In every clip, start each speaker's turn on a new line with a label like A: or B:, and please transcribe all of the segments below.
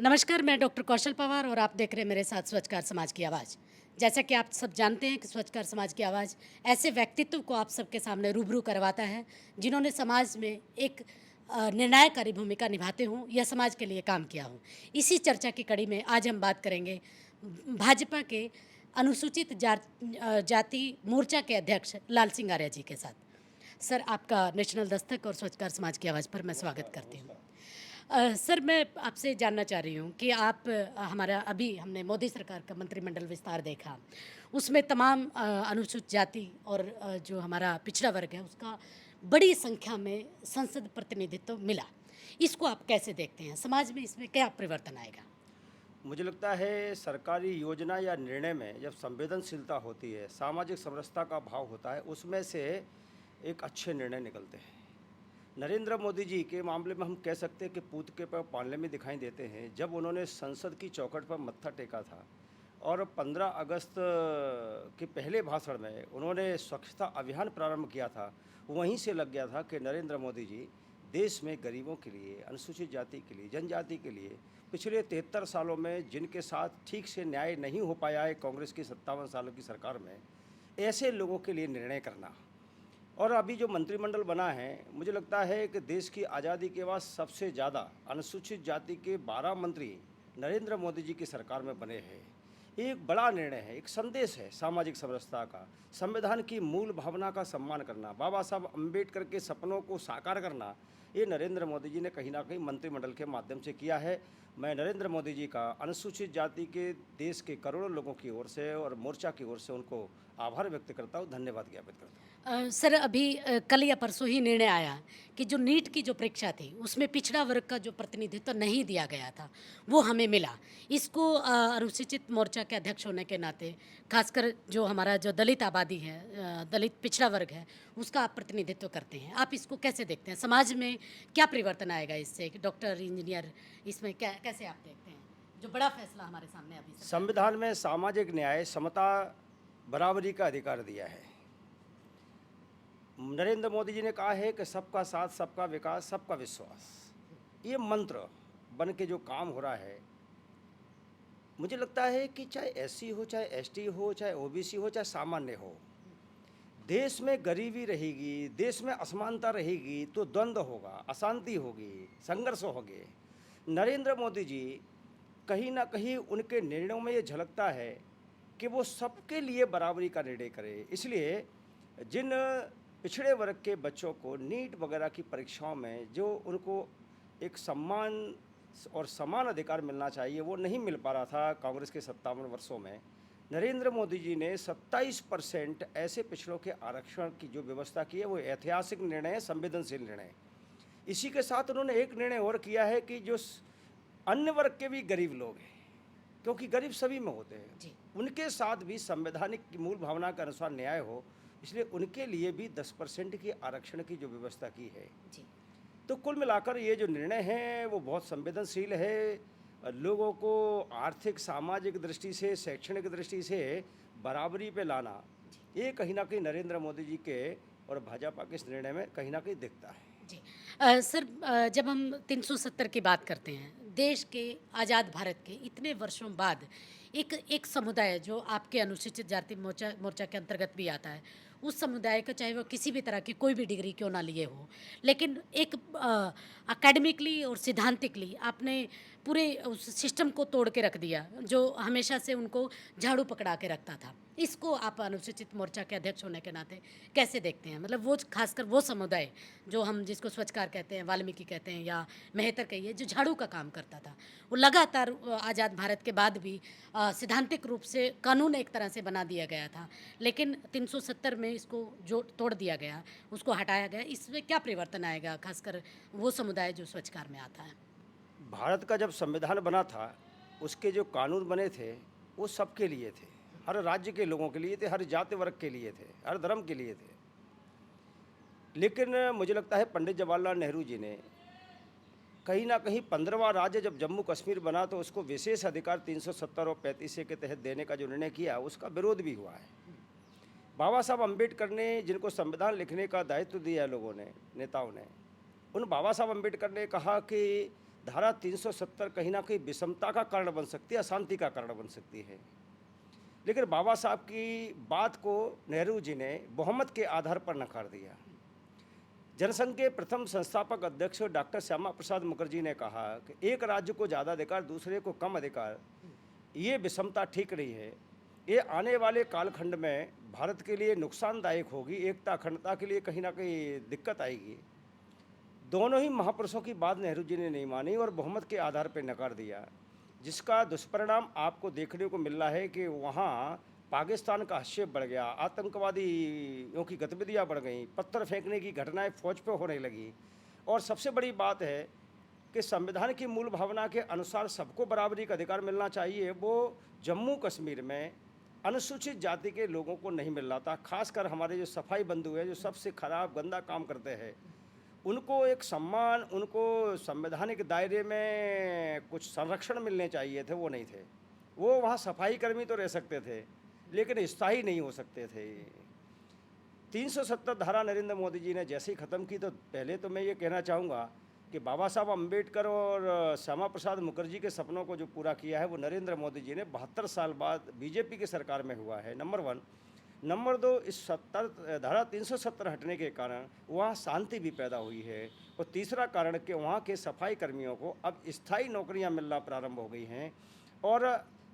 A: नमस्कार, मैं डॉक्टर कौशल पवार और आप देख रहे हैं मेरे साथ स्वच्छकार समाज की आवाज़। जैसा कि आप सब जानते हैं कि स्वच्छकार समाज की आवाज़ ऐसे व्यक्तित्व को आप सबके सामने रूबरू करवाता है, जिन्होंने समाज में एक निर्णायकारी भूमिका निभाते हों या समाज के लिए काम किया हो। इसी चर्चा की कड़ी में आज हम बात करेंगे भाजपा के अनुसूचित जाति मोर्चा के अध्यक्ष लाल सिंह आर्य जी के साथ। सर, आपका नेशनल दस्तक और स्वच्छकार समाज की आवाज़ पर मैं स्वागत करती हूँ। सर, मैं आपसे जानना चाह रही हूँ कि आप हमारा अभी हमने मोदी सरकार का मंत्रिमंडल विस्तार देखा। उसमें तमाम अनुसूचित जाति और जो हमारा पिछड़ा वर्ग है उसका बड़ी संख्या में संसद प्रतिनिधित्व मिला। इसको आप कैसे देखते हैं? समाज में इसमें क्या परिवर्तन आएगा?
B: मुझे लगता है सरकारी योजना या निर्णय में जब संवेदनशीलता होती है, सामाजिक समरसता का भाव होता है, उसमें से एक अच्छे निर्णय निकलते हैं। नरेंद्र मोदी जी के मामले में हम कह सकते हैं कि पूत के पर पालने में दिखाई देते हैं। जब उन्होंने संसद की चौखट पर मत्था टेका था और 15 अगस्त के पहले भाषण में उन्होंने स्वच्छता अभियान प्रारंभ किया था, वहीं से लग गया था कि नरेंद्र मोदी जी देश में गरीबों के लिए, अनुसूचित जाति के लिए, जनजाति के लिए पिछले 73 सालों में जिनके साथ ठीक से न्याय नहीं हो पाया है कांग्रेस की 57 सालों की सरकार में, ऐसे लोगों के लिए निर्णय करना। और अभी जो मंत्रिमंडल बना है, मुझे लगता है कि देश की आज़ादी के बाद सबसे ज़्यादा अनुसूचित जाति के 12 मंत्री नरेंद्र मोदी जी की सरकार में बने हैं। ये एक बड़ा निर्णय है, एक संदेश है सामाजिक समरसता का, संविधान की मूल भावना का सम्मान करना, बाबा साहब अम्बेडकर के सपनों को साकार करना। ये नरेंद्र मोदी जी ने कहीं ना कहीं मंत्रिमंडल के माध्यम से किया है। मैं नरेंद्र मोदी जी का अनुसूचित जाति के देश के करोड़ों लोगों की ओर से और मोर्चा की ओर से उनको आभार व्यक्त करता हूँ, धन्यवाद ज्ञापित करता हूँ।
A: सर, अभी कल या परसों ही निर्णय आया कि जो नीट की जो परीक्षा थी उसमें पिछड़ा वर्ग का जो प्रतिनिधित्व नहीं दिया गया था वो हमें मिला। इसको अनुसूचित मोर्चा के अध्यक्ष होने के नाते, खासकर जो हमारा जो दलित आबादी है, दलित पिछड़ा वर्ग है, उसका आप प्रतिनिधित्व करते हैं। आप इसको कैसे देखते हैं? समाज में क्या परिवर्तन आएगा इससे कि डॉक्टर इंजीनियर, इसमें क्या कैसे आप देखते हैं जो बड़ा फैसला हमारे सामने अभी सरकार ने
B: संविधान में सामाजिक न्याय, समता, बराबरी का अधिकार दिया है। नरेंद्र मोदी जी ने कहा है कि सबका साथ, सबका विकास, सबका विश्वास। ये मंत्र बन के जो काम हो रहा है, मुझे लगता है कि चाहे एससी हो, चाहे एसटी हो, चाहे ओबीसी हो, चाहे सामान्य हो, देश में गरीबी रहेगी, देश में असमानता रहेगी तो द्वंद्व होगा, अशांति होगी, संघर्ष होंगे। नरेंद्र मोदी जी कहीं ना कहीं उनके निर्णयों में ये झलकता है कि वो सबके लिए बराबरी का निर्णय करे। इसलिए जिन पिछड़े वर्ग के बच्चों को नीट वगैरह की परीक्षाओं में जो उनको एक सम्मान और समान अधिकार मिलना चाहिए, वो नहीं मिल पा रहा था कांग्रेस के 57 वर्षों में। नरेंद्र मोदी जी ने 27% ऐसे पिछड़ों के आरक्षण की जो व्यवस्था की है, वो ऐतिहासिक निर्णय है, संवेदनशील निर्णय है। इसी के साथ उन्होंने एक निर्णय और किया है कि जो अन्य वर्ग के भी गरीब लोग हैं, क्योंकि गरीब सभी में होते हैं,
A: जी।
B: उनके साथ भी संवैधानिक की मूल भावना के अनुसार न्याय हो, इसलिए उनके लिए भी 10% की आरक्षण की जो व्यवस्था की है।
A: जी।
B: तो कुल मिलाकर ये जो निर्णय है वो बहुत संवेदनशील है। लोगों को आर्थिक, सामाजिक दृष्टि से, शैक्षणिक दृष्टि से बराबरी पे लाना, ये कहीं ना कहीं नरेंद्र मोदी जी के और भाजपा के इस निर्णय में कहीं ना कहीं दिखता है।
A: जी। सर, जब हम 370 की बात करते हैं, देश के आज़ाद भारत के इतने वर्षों बाद एक एक समुदाय जो आपके अनुसूचित जाति मोर्चा मोर्चा के अंतर्गत भी आता है, उस समुदाय का चाहे वो किसी भी तरह की कोई भी डिग्री क्यों ना लिए हो, लेकिन एक एकेडमिकली और सिद्धांतिकली आपने पूरे उस सिस्टम को तोड़ के रख दिया, जो हमेशा से उनको झाड़ू पकड़ा के रखता था। इसको आप अनुसूचित मोर्चा के अध्यक्ष होने के नाते कैसे देखते हैं? मतलब वो खासकर वो समुदाय जो हम जिसको स्वच्छकार कहते हैं, वाल्मीकि कहते हैं या मेहतर कहिए, जो झाड़ू का काम करता था, वो लगातार आज़ाद भारत के बाद भी सैद्धांतिक रूप से कानून एक तरह से बना दिया गया था, लेकिन 370 में इसको जो तोड़ दिया गया, उसको हटाया गया। इसमें क्या परिवर्तन आएगा, खासकर वो समुदाय जो स्वच्छकार में आता है?
B: भारत का जब संविधान बना था, उसके जो कानून बने थे, वो सबके लिए थे, हर राज्य के लोगों के लिए थे, हर जाति वर्ग के लिए थे, हर धर्म के लिए थे। लेकिन मुझे लगता है पंडित जवाहरलाल नेहरू जी ने कहीं ना कहीं 15वां राज्य जब जम्मू कश्मीर बना तो उसको विशेष अधिकार 370 और 35 के तहत देने का जो निर्णय किया, उसका विरोध भी हुआ है। बाबा साहब अम्बेडकर ने जिनको संविधान लिखने का दायित्व दिया लोगों ने, नेताओं ने, उन बाबा साहब अम्बेडकर ने कहा कि धारा 370 कहीं ना कहीं विषमता का कारण बन सकती है, अशांति का कारण बन सकती है। लेकिन बाबा साहब की बात को नेहरू जी ने बहुमत के आधार पर नकार दिया। जनसंघ के प्रथम संस्थापक अध्यक्ष डॉक्टर श्यामा प्रसाद मुखर्जी ने कहा कि एक राज्य को ज़्यादा अधिकार, दूसरे को कम अधिकार, ये विषमता ठीक नहीं है। ये आने वाले कालखंड में भारत के लिए नुकसानदायक होगी, एकता अखंडता के लिए कहीं ना कहीं दिक्कत आएगी। दोनों ही महापुरुषों की बात नेहरू जी ने नहीं मानी और बहुमत के आधार पर नकार दिया, जिसका दुष्परिणाम आपको देखने को मिल रहा है कि वहाँ पाकिस्तान का हस्तक्षेप बढ़ गया, आतंकवादियों की गतिविधियाँ बढ़ गईं, पत्थर फेंकने की घटनाएं फौज पे होने लगी। और सबसे बड़ी बात है कि संविधान की मूल भावना के अनुसार सबको बराबरी का अधिकार मिलना चाहिए, वो जम्मू कश्मीर में अनुसूचित जाति के लोगों को नहीं मिल रहा था। खासकर हमारे जो सफाई बंधु हैं, जो सबसे खराब गंदा काम करते हैं, उनको एक सम्मान, उनको संवैधानिक दायरे में कुछ संरक्षण मिलने चाहिए थे, वो नहीं थे। वो वहाँ सफाई कर्मी तो रह सकते थे, लेकिन स्थायी नहीं हो सकते थे। 370 धारा नरेंद्र मोदी जी ने जैसे ही ख़त्म की, तो पहले तो मैं ये कहना चाहूँगा कि बाबा साहब अम्बेडकर और श्यामा प्रसाद मुखर्जी के सपनों को जो पूरा किया है, वो नरेंद्र मोदी जी ने 72 साल बाद बीजेपी की सरकार में हुआ है, नंबर 1। नंबर 2, इस धारा 370 हटने के कारण वहाँ शांति भी पैदा हुई है। और तीसरा कारण कि वहाँ के सफाई कर्मियों को अब स्थायी नौकरियाँ मिलना प्रारंभ हो गई हैं। और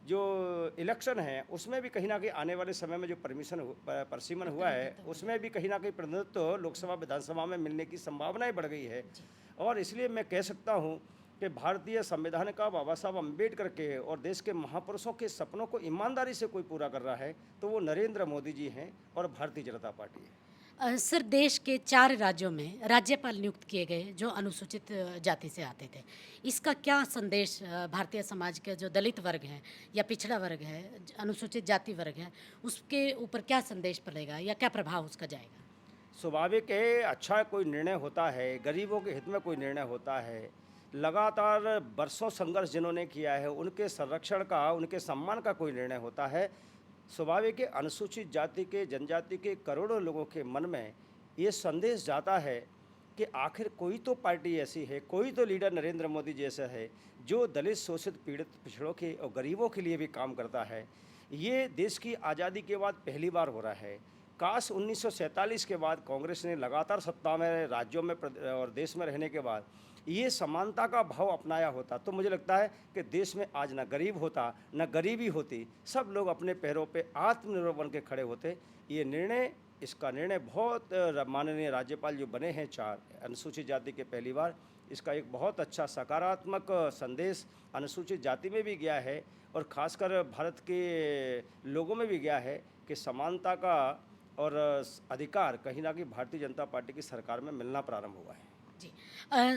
B: जो इलेक्शन है उसमें भी कहीं ना कहीं आने वाले समय में जो परिसीमन हुआ है, उसमें भी कहीं ना कहीं प्रतिनिधित्व लोकसभा विधानसभा में मिलने की संभावनाएं बढ़ गई है। और इसलिए मैं कह सकता हूँ कि भारतीय संविधान का बाबा साहब अम्बेडकर के और देश के महापुरुषों के सपनों को ईमानदारी से कोई पूरा कर रहा है तो वो नरेंद्र मोदी जी हैं और भारतीय जनता पार्टी है।
A: सर, देश के 4 राज्यों में राज्यपाल नियुक्त किए गए जो अनुसूचित जाति से आते थे। इसका क्या संदेश भारतीय समाज के जो दलित वर्ग है या पिछड़ा वर्ग है, अनुसूचित जाति वर्ग है, उसके ऊपर क्या संदेश पड़ेगा या क्या प्रभाव उसका जाएगा?
B: स्वाभाविक है, अच्छा कोई निर्णय होता है, गरीबों के हित में कोई निर्णय होता है, लगातार बरसों संघर्ष जिन्होंने किया है उनके संरक्षण का, उनके सम्मान का कोई निर्णय होता है, स्वाभाविक है अनुसूचित जाति के, जनजाति के करोड़ों लोगों के मन में ये संदेश जाता है कि आखिर कोई तो पार्टी ऐसी है, कोई तो लीडर नरेंद्र मोदी जैसा है जो दलित, शोषित, पीड़ित, पिछड़ों के और गरीबों के लिए भी काम करता है। ये देश की आज़ादी के बाद पहली बार हो रहा है। काश 1947 के बाद कांग्रेस ने लगातार सत्ता में राज्यों में और देश में रहने के बाद ये समानता का भाव अपनाया होता, तो मुझे लगता है कि देश में आज ना गरीब होता, ना गरीबी होती, सब लोग अपने पैरों पे आत्मनिर्भर बन के खड़े होते। ये निर्णय, इसका निर्णय बहुत माननीय राज्यपाल जो बने हैं 4 अनुसूचित जाति के पहली बार, इसका एक बहुत अच्छा सकारात्मक संदेश अनुसूचित जाति में भी गया है और ख़ासकर भारत के लोगों में भी गया है कि समानता का और अधिकार कहीं ना कहीं भारतीय जनता पार्टी की सरकार में मिलना प्रारंभ हुआ है।
A: जी।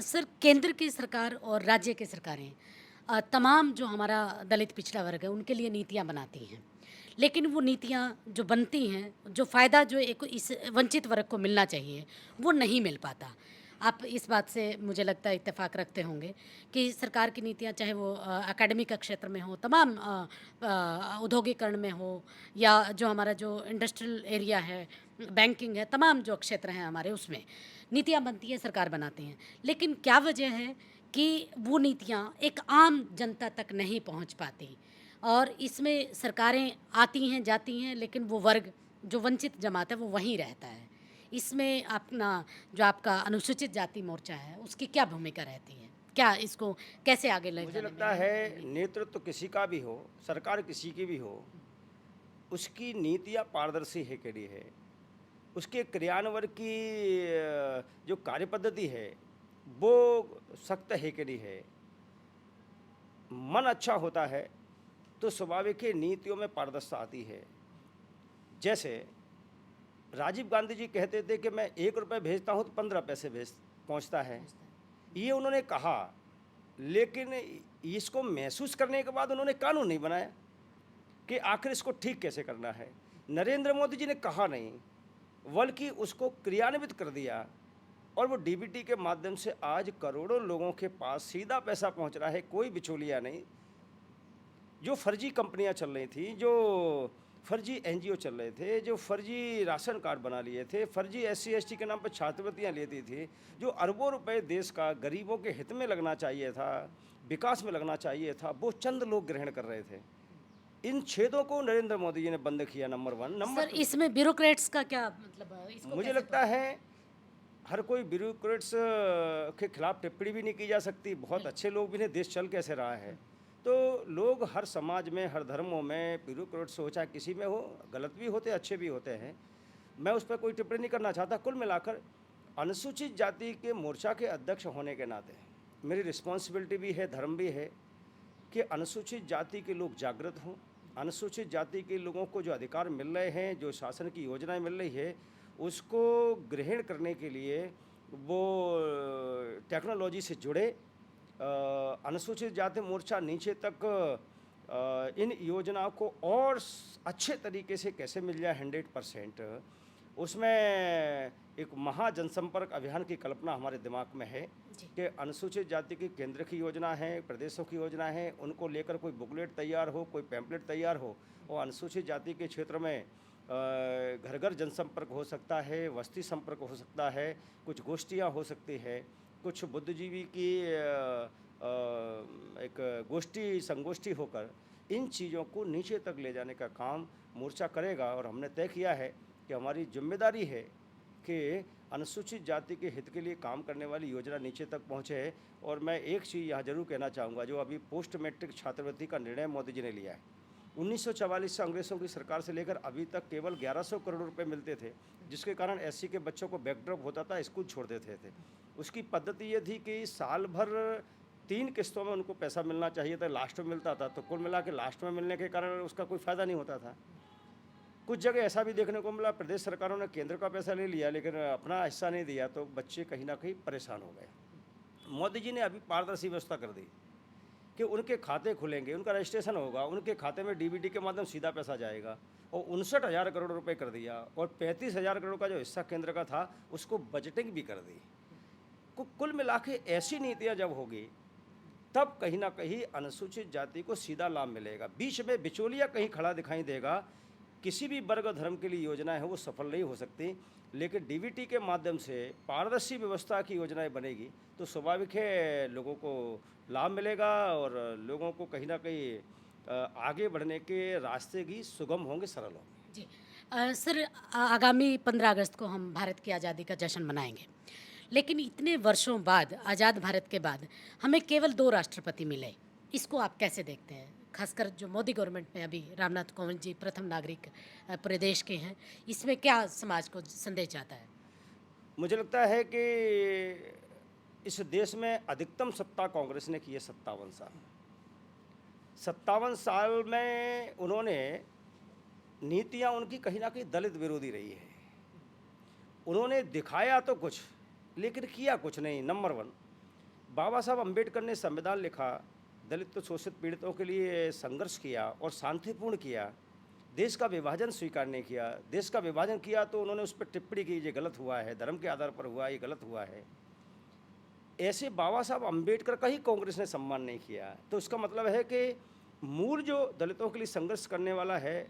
A: सर, केंद्र की सरकार और राज्य की सरकारें तमाम जो हमारा दलित पिछड़ा वर्ग है उनके लिए नीतियां बनाती हैं, लेकिन वो नीतियां जो बनती हैं, जो फ़ायदा जो एक इस वंचित वर्ग को मिलना चाहिए वो नहीं मिल पाता। आप इस बात से मुझे लगता है इत्तेफाक रखते होंगे कि सरकार की नीतियां चाहे वो एकेडमिक क्षेत्र में हो, तमाम औद्योगिकरण में हो, या जो हमारा जो इंडस्ट्रियल एरिया है, बैंकिंग है, तमाम जो क्षेत्र हैं हमारे, उसमें नीतियाँ बनती हैं, सरकार बनाती हैं। लेकिन क्या वजह है कि वो नीतियाँ एक आम जनता तक नहीं पहुंच पाती और इसमें सरकारें आती हैं, जाती हैं, लेकिन वो वर्ग जो वंचित जमात है वो वहीं रहता है। इसमें अपना जो आपका अनुसूचित जाति मोर्चा है उसकी क्या भूमिका रहती है? क्या इसको कैसे आगे ले
B: मुझे
A: जाने
B: लगता
A: में
B: है
A: होगी?
B: नेतृत्व किसी का भी हो, सरकार किसी की भी हो, उसकी नीतियाँ पारदर्शी है के लिए है, उसके क्रियान्वयन की जो कार्यपद्धति है वो सख्त है के लिए है, मन अच्छा होता है तो स्वाभाविक है नीतियों में पारदर्शिता आती है। जैसे राजीव गांधी जी कहते थे कि मैं 1 रुपये भेजता हूँ तो 15 पैसे पहुँचता है, ये उन्होंने कहा, लेकिन इसको महसूस करने के बाद उन्होंने कानून नहीं बनाया कि आखिर इसको ठीक कैसे करना है। नरेंद्र मोदी जी ने कहा नहीं, बल्कि उसको क्रियान्वित कर दिया और वो डीबीटी के माध्यम से आज करोड़ों लोगों के पास सीधा पैसा पहुंच रहा है, कोई बिचौलिया नहीं। जो फर्जी कंपनियां चल रही थी, जो फर्जी एनजीओ चल रहे थे, जो फर्जी राशन कार्ड बना लिए थे, फर्जी एससी एसटी के नाम पर छात्रवृत्तियाँ लेती थी, जो अरबों रुपए देश का गरीबों के हित में लगना चाहिए था, विकास में लगना चाहिए था, वो चंद लोग ग्रहण कर रहे थे। इन छेदों को नरेंद्र मोदी जी ने बंद किया, नंबर 1। नंबर
A: सर इसमें ब्यूरोक्रेट्स का क्या मतलब है? इसको
B: मुझे
A: कैसे
B: लगता है हर कोई ब्यूरोक्रेट्स के खिलाफ टिप्पणी भी नहीं की जा सकती। बहुत अच्छे लोग भी ने, देश चल कैसे रहा है। तो लोग हर समाज में, हर धर्मों में ब्यूरोक्रेट्स हो, चाहे किसी में हो, गलत भी होते अच्छे भी होते हैं। मैं उस पर कोई टिप्पणी नहीं करना चाहता। कुल मिलाकर अनुसूचित जाति के मोर्चा के अध्यक्ष होने के नाते मेरी रिस्पॉन्सिबिलिटी भी है, धर्म भी है कि अनुसूचित जाति के लोग जागृत हों। अनुसूचित जाति के लोगों को जो अधिकार मिल रहे हैं, जो शासन की योजनाएं मिल रही है, उसको ग्रहण करने के लिए वो टेक्नोलॉजी से जुड़े। अनुसूचित जाति मोर्चा नीचे तक इन योजनाओं को और अच्छे तरीके से कैसे मिल जाए 100%, उसमें एक महा जनसंपर्क अभियान की कल्पना हमारे दिमाग में है कि अनुसूचित जाति की केंद्र की योजना है, प्रदेशों की योजना है, उनको लेकर कोई बुकलेट तैयार हो, कोई पैम्पलेट तैयार हो, और अनुसूचित जाति के क्षेत्र में घर घर जनसंपर्क हो सकता है, वस्ती संपर्क हो सकता है, कुछ गोष्ठियाँ हो सकती है, कुछ बुद्धिजीवी की एक गोष्ठी संगोष्ठी होकर इन चीज़ों को नीचे तक ले जाने का काम मोर्चा करेगा। और हमने तय किया है कि हमारी जिम्मेदारी है कि अनुसूचित जाति के हित के लिए काम करने वाली योजना नीचे तक पहुँचे। और मैं एक चीज़ यहाँ जरूर कहना चाहूँगा, जो अभी पोस्ट मैट्रिक छात्रवृत्ति का निर्णय मोदी जी ने लिया है। 1944 से अंग्रेज़ों की सरकार से लेकर अभी तक केवल 1100 करोड़ रुपए मिलते थे, जिसके कारण एससी के बच्चों को बैकड्रॉप होता था, स्कूल छोड़ देते थे। उसकी पद्धति ये थी कि साल भर 3 किस्तों में उनको पैसा मिलना चाहिए था, लास्ट में मिलता था। तो कुल मिला के लास्ट में मिलने के कारण उसका कोई फ़ायदा नहीं होता था। कुछ जगह ऐसा भी देखने को मिला, प्रदेश सरकारों ने केंद्र का पैसा ले लिया लेकिन अपना हिस्सा नहीं दिया, तो बच्चे कहीं ना कहीं परेशान हो गए। मोदी जी ने अभी पारदर्शी व्यवस्था कर दी कि उनके खाते खुलेंगे, उनका रजिस्ट्रेशन होगा, उनके खाते में डीबीटी के माध्यम सीधा पैसा जाएगा, और 59,000 करोड़ रुपए कर दिया। और 35,000 करोड़ का जो हिस्सा केंद्र का था उसको बजटिंग भी कर दी। कुल मिला के ऐसी नीतियाँ जब होगी तब कहीं ना कहीं अनुसूचित जाति को सीधा लाभ मिलेगा। बीच में बिचौलिया कहीं खड़ा दिखाई देगा। किसी भी वर्ग धर्म के लिए योजना है वो सफल नहीं हो सकती, लेकिन डीबीटी के माध्यम से पारदर्शी व्यवस्था की योजनाएं बनेगी तो स्वाभाविक है लोगों को लाभ मिलेगा और लोगों को कहीं ना कहीं आगे बढ़ने के रास्ते भी सुगम होंगे, सरल होंगे।
A: जी सर, आगामी 15 अगस्त को हम भारत की आज़ादी का जश्न मनाएंगे, लेकिन इतने वर्षों बाद, आज़ाद भारत के बाद, हमें केवल 2 राष्ट्रपति मिले। इसको आप कैसे देखते हैं? खासकर जो मोदी गवर्नमेंट में अभी रामनाथ कोविंद जी प्रथम नागरिक पूरे देश के हैं, इसमें क्या समाज को संदेश जाता है?
B: मुझे लगता है कि इस देश में अधिकतम सत्ता कांग्रेस ने की है 57 साल। 57 साल में उन्होंने नीतियां उनकी कहीं ना कहीं दलित विरोधी रही है। उन्होंने दिखाया तो कुछ लेकिन किया कुछ नहीं। नंबर 1, बाबा साहब अम्बेडकर ने संविधान लिखा, दलित तो शोषित पीड़ितों के लिए संघर्ष किया और शांतिपूर्ण किया। देश का विभाजन स्वीकार नहीं किया। देश का विभाजन किया तो उन्होंने उस पर टिप्पणी की, ये गलत हुआ है, धर्म के आधार पर हुआ, ये गलत हुआ है। ऐसे बाबा साहब अम्बेडकर का ही कांग्रेस ने सम्मान नहीं किया। तो इसका मतलब है कि मूल जो दलितों के लिए संघर्ष करने वाला है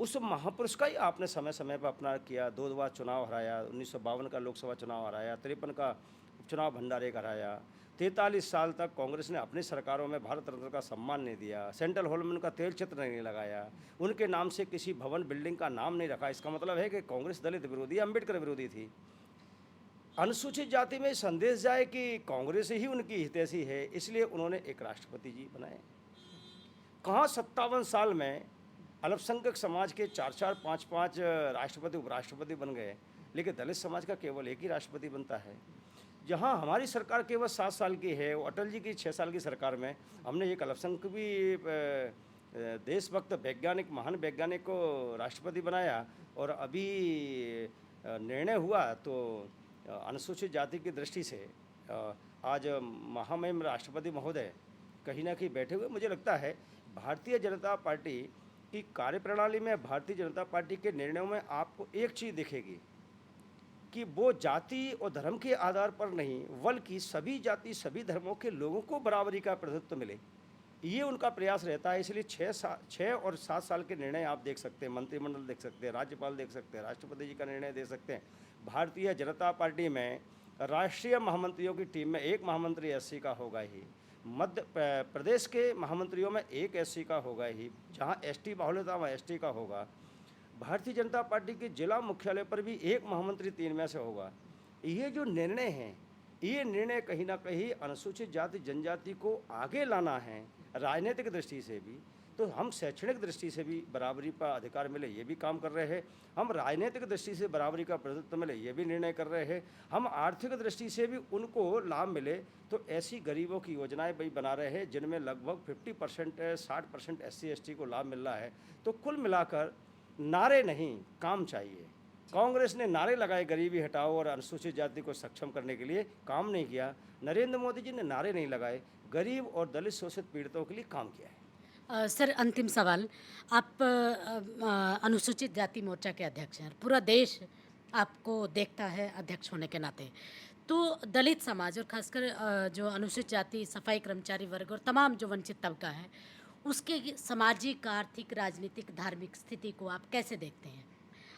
B: उस महापुरुष का ही आपने समय समय पर अपना किया। 2 बार चुनाव हराया, 1952 का लोकसभा चुनाव हराया, 53 का उपचुनाव भंडारे का हराया। 43 साल तक कांग्रेस ने अपनी सरकारों में भारत रत्न का सम्मान नहीं दिया, सेंट्रल हॉल में उनका तेल चित्र नहीं लगाया, उनके नाम से किसी भवन बिल्डिंग का नाम नहीं रखा। इसका मतलब है कि कांग्रेस दलित विरोधी, अम्बेडकर विरोधी थी। अनुसूचित जाति में संदेश जाए कि कांग्रेस ही उनकी हितैषी है, इसलिए उन्होंने एक राष्ट्रपति जी बनाए। कहाँ 57 साल में अल्पसंख्यक समाज के 4-4, 5-5 राष्ट्रपति उपराष्ट्रपति बन गए, लेकिन दलित समाज का केवल एक ही राष्ट्रपति बनता है। जहाँ हमारी सरकार केवल 7 साल की है, वो अटल जी की 6 साल की सरकार में हमने एक अल्पसंख्यक भी देशभक्त वैज्ञानिक, महान वैज्ञानिक को राष्ट्रपति बनाया। और अभी निर्णय हुआ तो अनुसूचित जाति की दृष्टि से आज महामहिम राष्ट्रपति महोदय कहीं ना कहीं बैठे हुए। मुझे लगता है भारतीय जनता पार्टी की कार्यप्रणाली में, भारतीय जनता पार्टी के निर्णयों में आपको एक चीज़ दिखेगी कि वो जाति और धर्म के आधार पर नहीं, बल्कि सभी जाति, सभी धर्मों के लोगों को बराबरी का प्रतिनिधित्व मिले, ये उनका प्रयास रहता है। इसलिए 6 और 7 साल के निर्णय आप देख सकते हैं, मंत्रिमंडल देख सकते हैं, राज्यपाल देख सकते हैं, राष्ट्रपति जी का निर्णय दे सकते हैं। भारतीय जनता पार्टी में राष्ट्रीय महामंत्रियों की टीम में एक महामंत्री एससी का होगा ही, प्रदेश के महामंत्रियों में एक एससी का होगा ही, जहाँ एसटी बाहुल्यता वहाँ एसटी का होगा। भारतीय जनता पार्टी के जिला मुख्यालय पर भी एक महामंत्री 3 में से होगा। ये जो निर्णय हैं, ये निर्णय कहीं ना कहीं अनुसूचित जाति जनजाति को आगे लाना है, राजनीतिक दृष्टि से भी। तो हम शैक्षणिक दृष्टि से भी बराबरी का अधिकार मिले, ये भी काम कर रहे हैं। हम राजनीतिक दृष्टि से बराबरी का प्रतिनिधित्व मिले, ये भी निर्णय कर रहे हैं। हम आर्थिक दृष्टि से भी उनको लाभ मिले, तो ऐसी गरीबों की योजनाएं भी बना रहे हैं जिनमें लगभग 50% 60% SC ST को लाभ मिल रहा है। तो कुल मिलाकर नारे नहीं, काम चाहिए। कांग्रेस ने नारे लगाए गरीबी हटाओ और अनुसूचित जाति को सक्षम करने के लिए, काम नहीं किया। नरेंद्र मोदी जी ने नारे नहीं लगाए, गरीब और दलित शोषित पीड़ितों के लिए काम किया है।
A: सर, अंतिम सवाल। आप अनुसूचित जाति मोर्चा के अध्यक्ष हैं, पूरा देश आपको देखता है अध्यक्ष होने के नाते। तो दलित समाज और खासकर जो अनुसूचित जाति, सफाई कर्मचारी वर्ग और तमाम जो वंचित तबका है, उसके सामाजिक, आर्थिक, राजनीतिक, धार्मिक स्थिति को आप कैसे देखते हैं?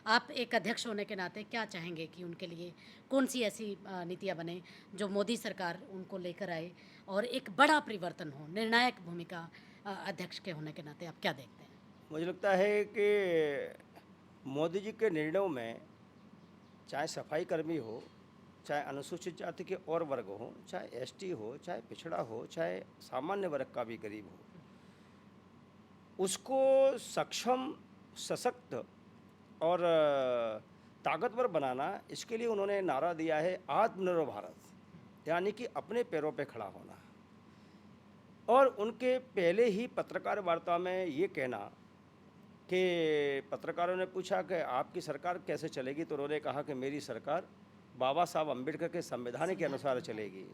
A: आप एक अध्यक्ष होने के नाते क्या चाहेंगे कि उनके लिए कौन सी ऐसी नीतियाँ बने जो मोदी सरकार उनको लेकर आए और एक बड़ा परिवर्तन हो, निर्णायक भूमिका अध्यक्ष के होने के नाते आप क्या देखते हैं?
B: मुझे लगता है कि मोदी जी के निर्णयों में, चाहे सफाई कर्मी हो, चाहे अनुसूचित जाति के और वर्ग हो, चाहे ST हो, चाहे पिछड़ा हो, चाहे सामान्य वर्ग का भी गरीब हो, उसको सक्षम, सशक्त और ताकतवर बनाना, इसके लिए उन्होंने नारा दिया है आत्मनिर्भर भारत, यानी कि अपने पैरों पे खड़ा होना। और उनके पहले ही पत्रकार वार्ता में ये कहना कि पत्रकारों ने पूछा कि आपकी सरकार कैसे चलेगी, तो उन्होंने कहा कि मेरी सरकार बाबा साहब अम्बेडकर के संविधान के अनुसार चलेगी,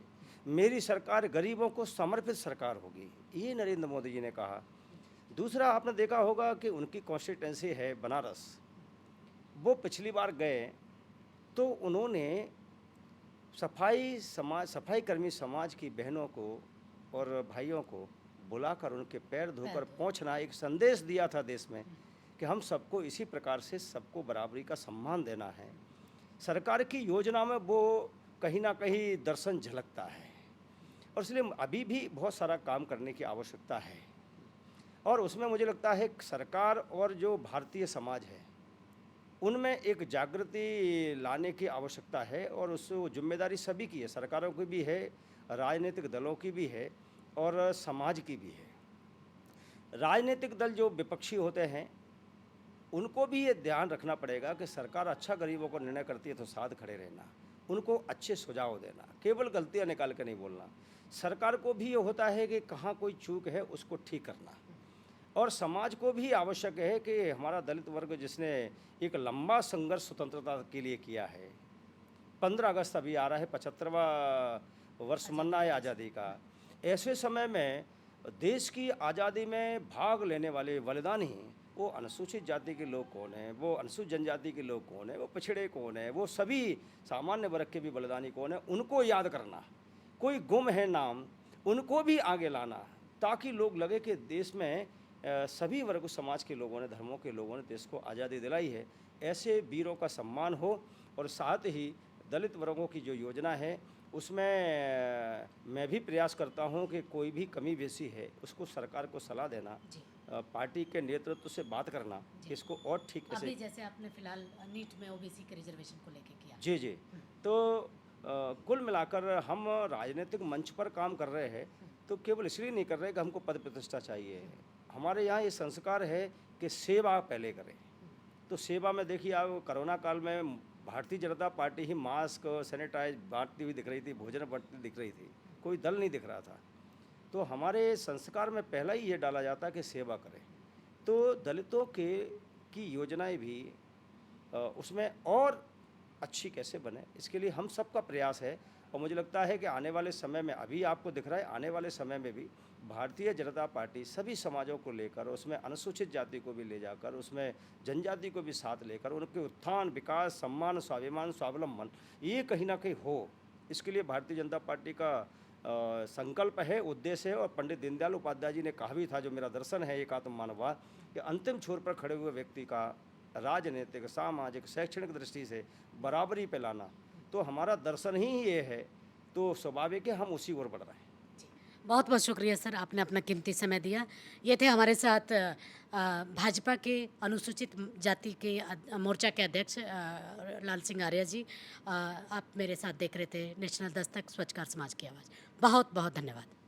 B: मेरी सरकार गरीबों को समर्पित सरकार होगी, ये नरेंद्र मोदी जी ने कहा। दूसरा, आपने देखा होगा कि उनकी कॉन्स्टिट्यूंसी है बनारस, वो पिछली बार गए तो उन्होंने सफाई कर्मी समाज की बहनों को और भाइयों को बुलाकर उनके पैर धोकर पहुँचना, एक संदेश दिया था देश में कि हम सबको इसी प्रकार से सबको बराबरी का सम्मान देना है। सरकार की योजना में वो कहीं ना कहीं दर्शन झलकता है, और इसलिए अभी भी बहुत सारा काम करने की आवश्यकता है। और उसमें मुझे लगता है सरकार और जो भारतीय समाज है उनमें एक जागृति लाने की आवश्यकता है, और उससे जिम्मेदारी सभी की है, सरकारों की भी है, राजनीतिक दलों की भी है और समाज की भी है। राजनीतिक दल जो विपक्षी होते हैं उनको भी ये ध्यान रखना पड़ेगा कि सरकार अच्छा गरीबों को निर्णय करती है तो साथ खड़े रहना, उनको अच्छे सुझाव देना, केवल गलतियां निकाल के नहीं बोलना। सरकार को भी ये होता है कि कहाँ कोई चूक है उसको ठीक करना, और समाज को भी आवश्यक है कि हमारा दलित वर्ग जिसने एक लंबा संघर्ष स्वतंत्रता के लिए किया है, 15 अगस्त अभी आ रहा है, 75वां वर्ष मनाना है आज़ादी का, ऐसे समय में देश की आज़ादी में भाग लेने वाले बलिदानी, वो अनुसूचित जाति के लोग कौन हैं, वो अनुसूचित जनजाति के लोग कौन हैं, वो पिछड़े कौन हैं, वो सभी सामान्य वर्ग के भी बलिदानी कौन हैं, उनको याद करना, कोई गुम है नाम, उनको भी आगे लाना, ताकि लोग लगे कि देश में सभी वर्ग समाज के लोगों ने, धर्मों के लोगों ने देश को आज़ादी दिलाई है। ऐसे वीरों का सम्मान हो, और साथ ही दलित वर्गों की जो योजना है उसमें मैं भी प्रयास करता हूं कि कोई भी कमी बेसी है उसको सरकार को सलाह देना, पार्टी के नेतृत्व से बात करना कि इसको और ठीक कैसे।
A: अभी जैसे आपने फिलहाल नीट में OBC के रिजर्वेशन को लेके किया।
B: जी। तो कुल मिलाकर हम राजनीतिक मंच पर काम कर रहे हैं, तो केवल इसलिए नहीं कर रहे कि हमको पद प्रतिष्ठा चाहिए। हमारे यहाँ ये संस्कार है कि सेवा पहले करें। तो सेवा में देखिए, आप कोरोना काल में भारतीय जनता पार्टी ही मास्क, सैनिटाइज बांटती हुई दिख रही थी, भोजन बांटती दिख रही थी, कोई दल नहीं दिख रहा था। तो हमारे संस्कार में पहला ही ये डाला जाता है कि सेवा करें। तो दलितों की योजनाएं भी उसमें और अच्छी कैसे बने, इसके लिए हम सबका प्रयास है। और मुझे लगता है कि आने वाले समय में, अभी आपको दिख रहा है, आने वाले समय में भी भारतीय जनता पार्टी सभी समाजों को लेकर, उसमें अनुसूचित जाति को भी ले जाकर, उसमें जनजाति को भी साथ लेकर, उनके उत्थान, विकास, सम्मान, स्वाभिमान, स्वावलंबन ये कहीं ना कहीं हो, इसके लिए भारतीय जनता पार्टी का संकल्प है, उद्देश्य है। और पंडित दीनदयाल उपाध्याय जी ने कहा भी था, जो मेरा दर्शन है एकात्म मानववाद, कि अंतिम छोर पर खड़े हुए व्यक्ति का राजनीतिक, सामाजिक, शैक्षणिक दृष्टि से बराबरी पे लाना, तो हमारा दर्शन ही ये है, तो स्वाभाविक है हम उसी ओर बढ़ रहे हैं।
A: बहुत बहुत शुक्रिया सर, आपने अपना कीमती समय दिया। ये थे हमारे साथ भाजपा के अनुसूचित जाति के मोर्चा के अध्यक्ष लाल सिंह आर्य जी। आप मेरे साथ देख रहे थे नेशनल दस्तक, स्वच्छकार समाज की आवाज़। बहुत बहुत धन्यवाद।